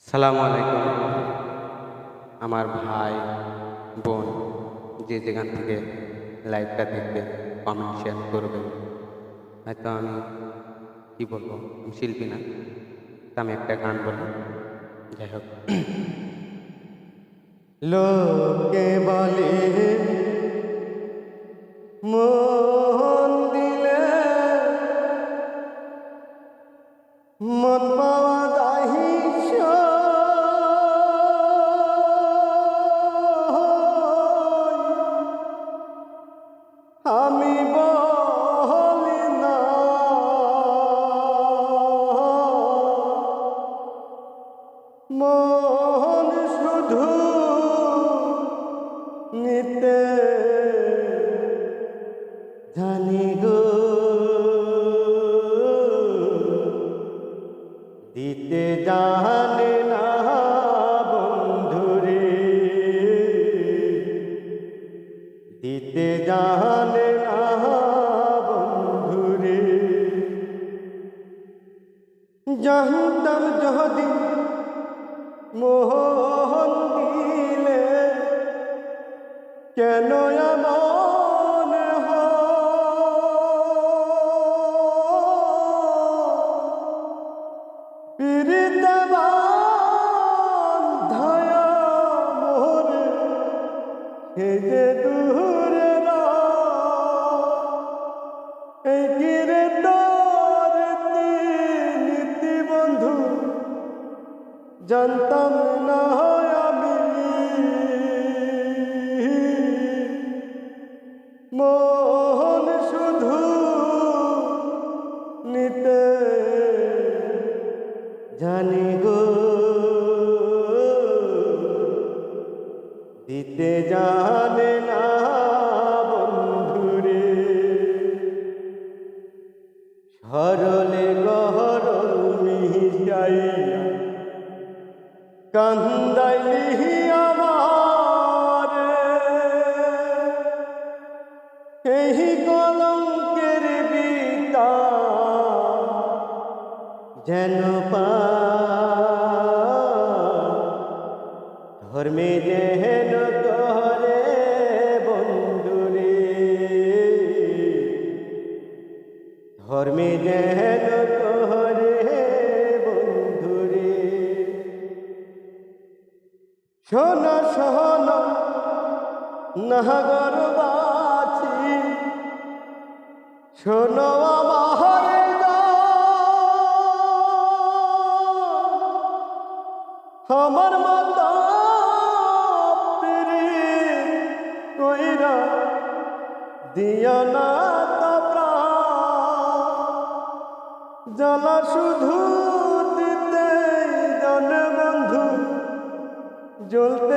সালামু আলাইকুম। আমার ভাই বোন যে যেখান থেকে লাইভটা দেখবে কমেন্ট শেয়ার করবে। হয়তো আমি কি বলবো, আমি শিল্পী না, তো আমি একটা গান বলি। যাই হোক, লোকে বলে মন দিলে মন পাওয়া দাহি আমি বলি না, মন শুধু নিতে জানি গো, দিতে জানে না বন্ধুরে, দিতে জানে না বন্ধুরে। জানতাম যদি মোহন দিলে কেন এমন পিরিতে বাঁধায়া মোরে সে যে দূরে এই গিরে তোর নীতি বন্ধু জানতাম না আমি, মন শুধু নিতে জানি গো, দিতে জানে না বন্ধুরে। সরলে গহরল মিশাইয়া কান্দাইলি আমারে, এই কলঙ্কের বিতা যেন ধর্মে যেন তোরে বন্ধুরে, ধর্মে যেন তোরে বন্ধুরে। শোনো শোনো নাগরবাসী, শোনো আমার আমার মাতা কইরা দিয়া না তো জ্বালা শুধু দিতে জানে বন্ধু, জ্বলতে